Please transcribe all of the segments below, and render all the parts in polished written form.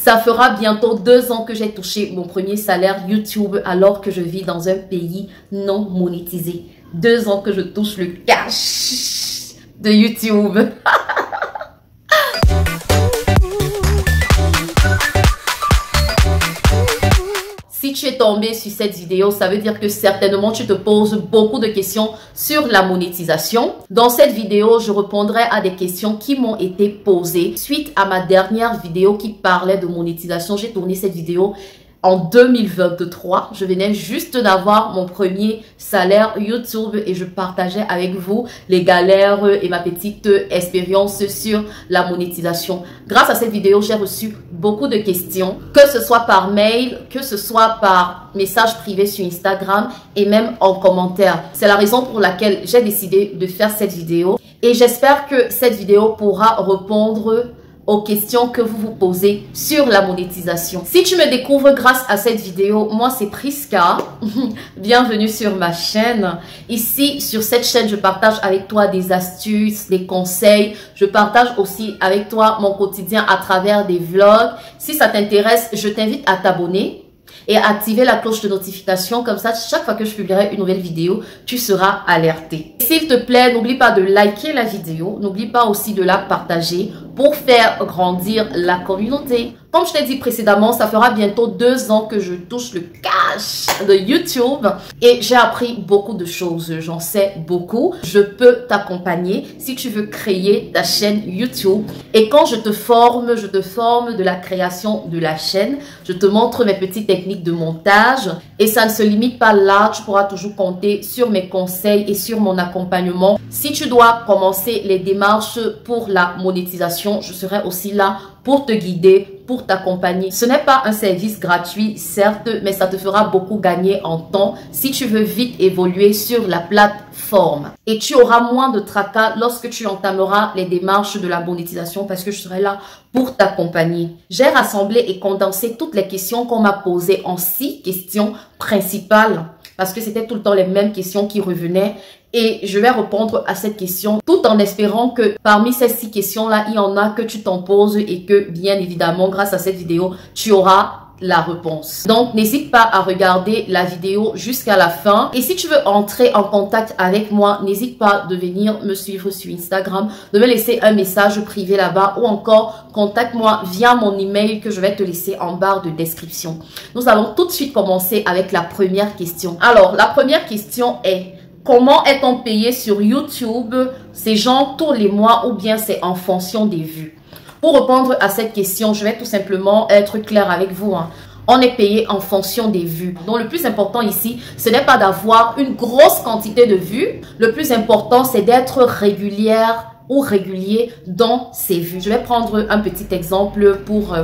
Ça fera bientôt 2 ans que j'ai touché mon premier salaire YouTube alors que je vis dans un pays non monétisé. 2 ans que je touche le cash de YouTube. Si tu es tombé sur cette vidéo, ça veut dire que certainement tu te poses beaucoup de questions sur la monétisation. Dans cette vidéo, je répondrai à des questions qui m'ont été posées suite à ma dernière vidéo qui parlait de monétisation. J'ai tourné cette vidéo en 2023, je venais juste d'avoir mon premier salaire YouTube et je partageais avec vous les galères et ma petite expérience sur la monétisation. Grâce à cette vidéo, j'ai reçu beaucoup de questions, que ce soit par mail, que ce soit par message privé sur Instagram et même en commentaire. C'est la raison pour laquelle j'ai décidé de faire cette vidéo et j'espère que cette vidéo pourra répondre aux questions que vous vous posez sur la monétisation. Si tu me découvres grâce à cette vidéo, moi c'est Prisca. Bienvenue sur ma chaîne. Ici, sur cette chaîne, je partage avec toi des astuces, des conseils. Je partage aussi avec toi mon quotidien à travers des vlogs. Si ça t'intéresse, je t'invite à t'abonner et à activer la cloche de notification. Comme ça, chaque fois que je publierai une nouvelle vidéo, tu seras alerté. S'il te plaît, n'oublie pas de liker la vidéo. N'oublie pas aussi de la partager pour faire grandir la communauté. Comme je t'ai dit précédemment, ça fera bientôt 2 ans que je touche le cash de YouTube et j'ai appris beaucoup de choses. J'en sais beaucoup. Je peux t'accompagner si tu veux créer ta chaîne YouTube. Et quand je te forme de la création de la chaîne. Je te montre mes petites techniques de montage et ça ne se limite pas là. Tu pourras toujours compter sur mes conseils et sur mon accompagnement. Si tu dois commencer les démarches pour la monétisation, je serai aussi là pour te guider, pour t'accompagner. Ce n'est pas un service gratuit, certes, mais ça te fera beaucoup gagner en temps si tu veux vite évoluer sur la plateforme. Et tu auras moins de tracas lorsque tu entameras les démarches de la monétisation parce que je serai là pour t'accompagner. J'ai rassemblé et condensé toutes les questions qu'on m'a posées en 6 questions principales parce que c'était tout le temps les mêmes questions qui revenaient. Et je vais répondre à cette question tout en espérant que parmi ces 6 questions-là, il y en a que tu t'en poses et que bien évidemment, grâce à cette vidéo, tu auras la réponse. Donc, n'hésite pas à regarder la vidéo jusqu'à la fin. Et si tu veux entrer en contact avec moi, n'hésite pas de venir me suivre sur Instagram, de me laisser un message privé là-bas ou encore contacte-moi via mon email que je vais te laisser en barre de description. Nous allons tout de suite commencer avec la première question. Alors, la première question est: comment est-on payé sur YouTube? C'est genre tous les mois ou bien c'est en fonction des vues? Pour répondre à cette question, je vais tout simplement être clair avec vous. On est payé en fonction des vues. Donc, le plus important ici, ce n'est pas d'avoir une grosse quantité de vues. Le plus important, c'est d'être régulière ou régulier dans ses vues. Je vais prendre un petit exemple pour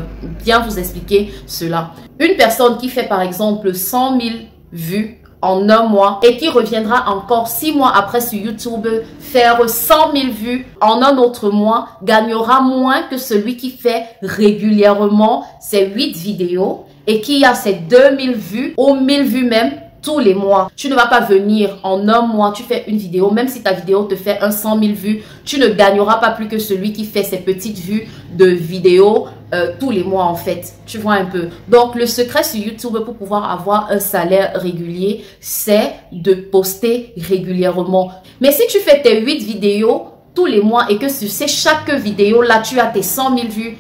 bien vous expliquer cela. Une personne qui fait par exemple 100 000 vues en un mois et qui reviendra encore 6 mois après sur YouTube faire 100 000 vues en un autre mois gagnera moins que celui qui fait régulièrement ses 8 vidéos et qui a ses 2000 vues ou 1000 vues même tous les mois. Tu ne vas pas venir en un mois, tu fais une vidéo, même si ta vidéo te fait 100 000 vues, tu ne gagneras pas plus que celui qui fait ses petites vues de vidéos tous les mois en fait. Tu vois un peu. Donc, le secret sur YouTube pour pouvoir avoir un salaire régulier, c'est de poster régulièrement. Mais si tu fais tes 8 vidéos tous les mois et que sur chaque vidéo là, tu as tes 100 000 vues,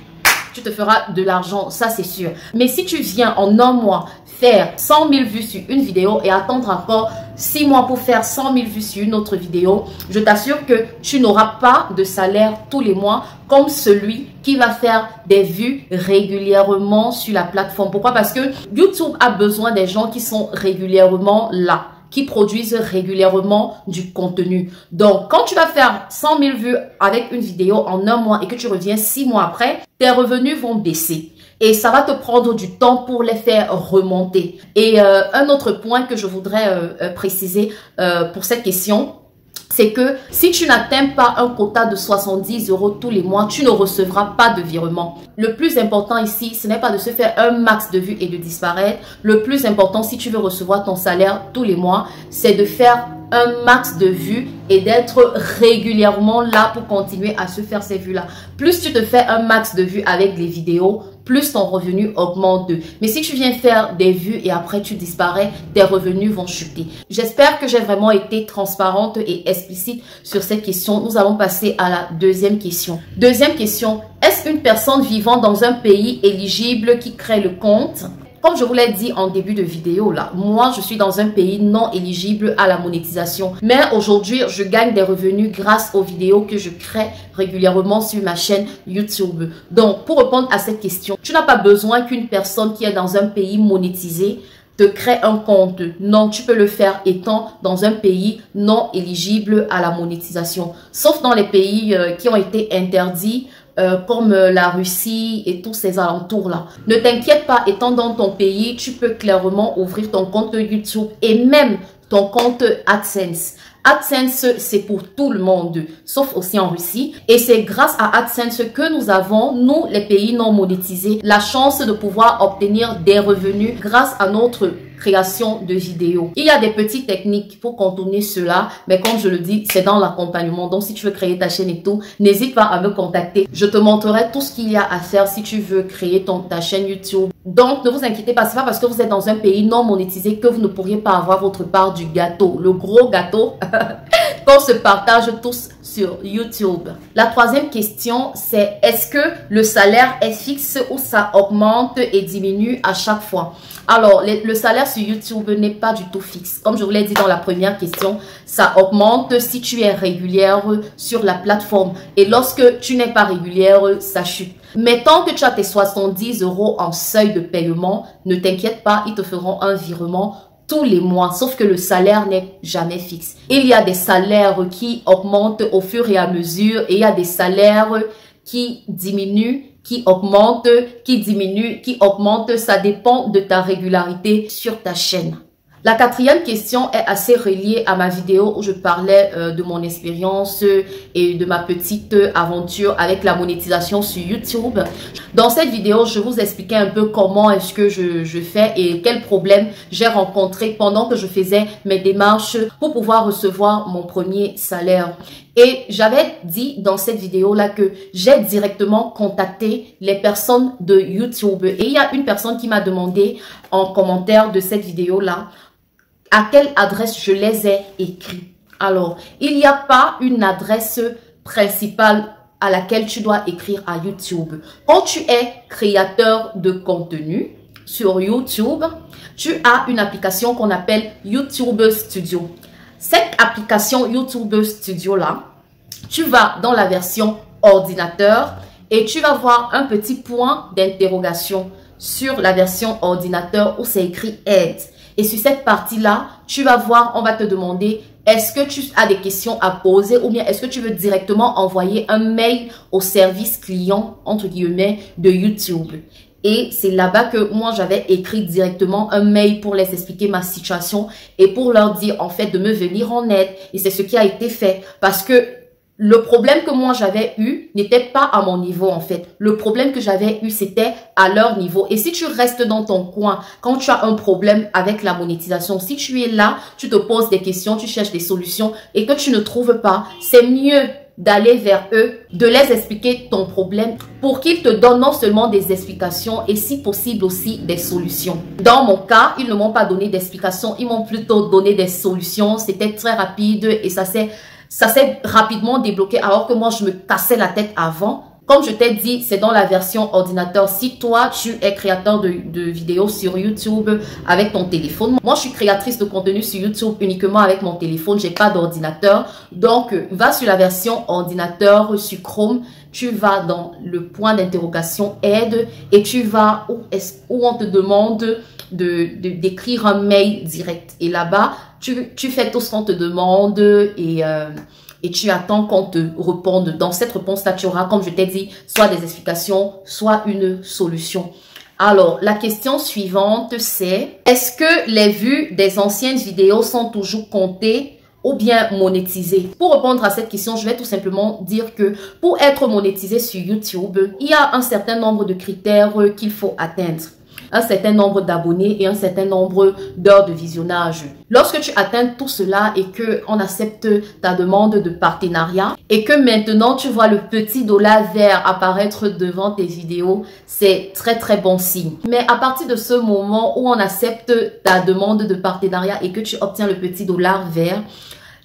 tu te feras de l'argent, ça c'est sûr. Mais si tu viens en un mois faire 100 000 vues sur une vidéo et attendre encore 6 mois pour faire 100 000 vues sur une autre vidéo, je t'assure que tu n'auras pas de salaire tous les mois comme celui qui va faire des vues régulièrement sur la plateforme. Pourquoi? Parce que YouTube a besoin des gens qui sont régulièrement là, qui produisent régulièrement du contenu. Donc, quand tu vas faire 100 000 vues avec une vidéo en un mois et que tu reviens 6 mois après, tes revenus vont baisser. Et ça va te prendre du temps pour les faire remonter. Et un autre point que je voudrais préciser pour cette question, c'est que si tu n'atteins pas un quota de 70 € tous les mois, tu ne recevras pas de virement. Le plus important ici, ce n'est pas de se faire un max de vues et de disparaître. Le plus important, si tu veux recevoir ton salaire tous les mois, c'est de faire un max de vues et d'être régulièrement là pour continuer à se faire ces vues-là. Plus tu te fais un max de vues avec les vidéos, plus ton revenu augmente. Mais si tu viens faire des vues et après tu disparais, tes revenus vont chuter. J'espère que j'ai vraiment été transparente et explicite sur cette question. Nous allons passer à la deuxième question. Deuxième question, est-ce une personne vivant dans un pays éligible qui crée le compte? Comme je vous l'ai dit en début de vidéo là, moi je suis dans un pays non éligible à la monétisation. Mais aujourd'hui, je gagne des revenus grâce aux vidéos que je crée régulièrement sur ma chaîne YouTube. Donc, pour répondre à cette question, tu n'as pas besoin qu'une personne qui est dans un pays monétisé te crée un compte. Non, tu peux le faire étant dans un pays non éligible à la monétisation. Sauf dans les pays qui ont été interdits, comme la Russie et tous ces alentours-là. Ne t'inquiète pas, étant dans ton pays, tu peux clairement ouvrir ton compte YouTube et même ton compte AdSense. AdSense, c'est pour tout le monde, sauf aussi en Russie. Et c'est grâce à AdSense que nous avons, nous, les pays non monétisés, la chance de pouvoir obtenir des revenus grâce à notre création de vidéos. Il y a des petites techniques pour contourner cela, mais comme je le dis, c'est dans l'accompagnement. Donc, si tu veux créer ta chaîne et tout, n'hésite pas à me contacter. Je te montrerai tout ce qu'il y a à faire si tu veux créer ta chaîne YouTube. Donc, ne vous inquiétez pas, c'est pas parce que vous êtes dans un pays non monétisé que vous ne pourriez pas avoir votre part du gâteau, le gros gâteau qu'on se partage tous sur YouTube. La troisième question, c'est est-ce que le salaire est fixe ou ça augmente et diminue à chaque fois? Alors, le salaire sur YouTube n'est pas du tout fixe. Comme je vous l'ai dit dans la première question, ça augmente si tu es régulière sur la plateforme. Et lorsque tu n'es pas régulière, ça chute. Mais tant que tu as tes 70 € en seuil de paiement, ne t'inquiète pas, ils te feront un virement tous les mois, sauf que le salaire n'est jamais fixe. Il y a des salaires qui augmentent au fur et à mesure et il y a des salaires qui diminuent, qui augmentent, qui diminuent, qui augmentent. Ça dépend de ta régularité sur ta chaîne. La quatrième question est assez reliée à ma vidéo où je parlais de mon expérience et de ma petite aventure avec la monétisation sur YouTube. Dans cette vidéo, je vous expliquais un peu comment est-ce que je fais et quels problèmes j'ai rencontrés pendant que je faisais mes démarches pour pouvoir recevoir mon premier salaire. Et j'avais dit dans cette vidéo-là que j'ai directement contacté les personnes de YouTube. Et il y a une personne qui m'a demandé en commentaire de cette vidéo-là à quelle adresse je les ai écrits. Alors, il n'y a pas une adresse principale à laquelle tu dois écrire à YouTube. Quand tu es créateur de contenu sur YouTube, tu as une application qu'on appelle YouTube Studio. Cette application YouTube Studio là, tu vas dans la version ordinateur et tu vas voir un petit point d'interrogation sur la version ordinateur où c'est écrit Aide. Et sur cette partie-là, tu vas voir, on va te demander est-ce que tu as des questions à poser ou bien est-ce que tu veux directement envoyer un mail au service client, entre guillemets, de YouTube. Et c'est là-bas que moi, j'avais écrit directement un mail pour les expliquer ma situation et pour leur dire en fait de me venir en aide. Et c'est ce qui a été fait parce que le problème que moi j'avais eu n'était pas à mon niveau en fait. Le problème que j'avais eu c'était à leur niveau. Et si tu restes dans ton coin, quand tu as un problème avec la monétisation, si tu es là, tu te poses des questions, tu cherches des solutions et que tu ne trouves pas, c'est mieux d'aller vers eux, de les expliquer ton problème pour qu'ils te donnent non seulement des explications et si possible aussi des solutions. Dans mon cas, ils ne m'ont pas donné d'explications, ils m'ont plutôt donné des solutions. C'était très rapide et ça s'est rapidement débloqué alors que moi je me cassais la tête avant. Comme je t'ai dit, c'est dans la version ordinateur. Si toi, tu es créateur de vidéos sur YouTube avec ton téléphone. Moi, je suis créatrice de contenu sur YouTube uniquement avec mon téléphone. J'ai pas d'ordinateur. Donc, va sur la version ordinateur sur Chrome. Tu vas dans le point d'interrogation aide et tu vas où on te demande d'écrire un mail direct. Et là-bas, tu fais tout ce qu'on te demande et tu attends qu'on te réponde. Dans cette réponse-là, tu auras, comme je t'ai dit, soit des explications, soit une solution. Alors, la question suivante, c'est est-ce que les vues des anciennes vidéos sont toujours comptées ou bien monétisées? Pour répondre à cette question, je vais tout simplement dire que pour être monétisé sur YouTube, il y a un certain nombre de critères qu'il faut atteindre. un certain nombre d'abonnés et un certain nombre d'heures de visionnage. Lorsque tu atteins tout cela et que on accepte ta demande de partenariat et que maintenant tu vois le petit dollar vert apparaître devant tes vidéos, c'est très bon signe. Mais à partir de ce moment où on accepte ta demande de partenariat et que tu obtiens le petit dollar vert,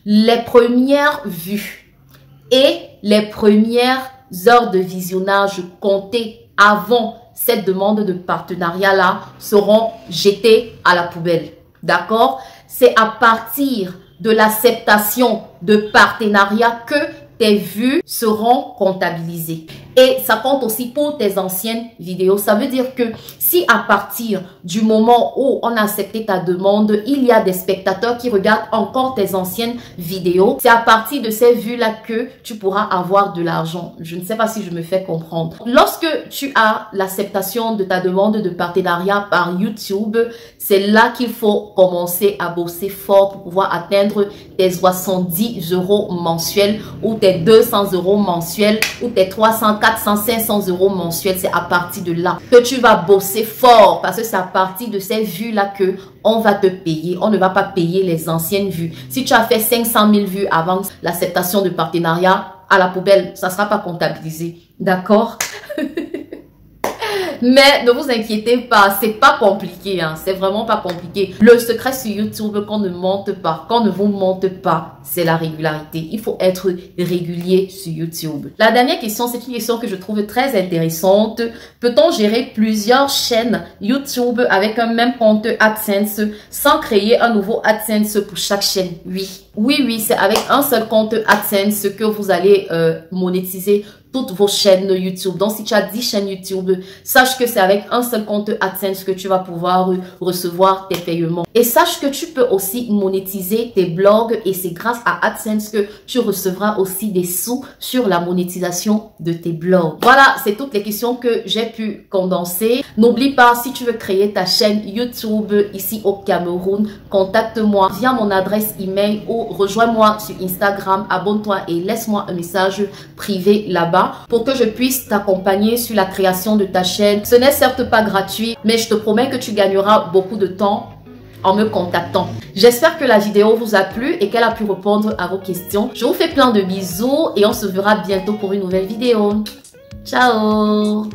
les premières vues et les premières heures de visionnage comptées avant cette demande de partenariat-là seront jetées à la poubelle. D'accord? C'est à partir de l'acceptation de partenariat que tes vues seront comptabilisées. Et ça compte aussi pour tes anciennes vidéos. Ça veut dire que si à partir du moment où on a accepté ta demande, il y a des spectateurs qui regardent encore tes anciennes vidéos, c'est à partir de ces vues-là que tu pourras avoir de l'argent. Je ne sais pas si je me fais comprendre. Lorsque tu as l'acceptation de ta demande de partenariat par YouTube, c'est là qu'il faut commencer à bosser fort pour pouvoir atteindre tes 70 € mensuels ou tes 200 € mensuels ou tes 300, 400, 500 € mensuels. C'est à partir de là que tu vas bosser fort parce que c'est à partir de ces vues-là que on va te payer. On ne va pas payer les anciennes vues. Si tu as fait 500 000 vues avant l'acceptation de partenariat, à la poubelle, ça ne sera pas comptabilisé. D'accord? Mais ne vous inquiétez pas, c'est pas compliqué, hein, c'est vraiment pas compliqué. Le secret sur YouTube qu'on ne monte pas, qu'on ne vous monte pas, c'est la régularité. Il faut être régulier sur YouTube. La dernière question, c'est une question que je trouve très intéressante. Peut-on gérer plusieurs chaînes YouTube avec un même compte AdSense sans créer un nouveau AdSense pour chaque chaîne? Oui, c'est avec un seul compte AdSense que vous allez monétiser toutes vos chaînes YouTube. Donc, si tu as 10 chaînes YouTube, sache que c'est avec un seul compte AdSense que tu vas pouvoir recevoir tes paiements. Et sache que tu peux aussi monétiser tes blogs et c'est grâce à AdSense que tu recevras aussi des sous sur la monétisation de tes blogs. Voilà, c'est toutes les questions que j'ai pu condenser. N'oublie pas, si tu veux créer ta chaîne YouTube ici au Cameroun, contacte-moi via mon adresse email ou rejoins-moi sur Instagram, abonne-toi et laisse-moi un message privé là-bas pour que je puisse t'accompagner sur la création de ta chaîne. Ce n'est certes pas gratuit, mais je te promets que tu gagneras beaucoup de temps en me contactant. J'espère que la vidéo vous a plu et qu'elle a pu répondre à vos questions. Je vous fais plein de bisous et on se verra bientôt pour une nouvelle vidéo. Ciao!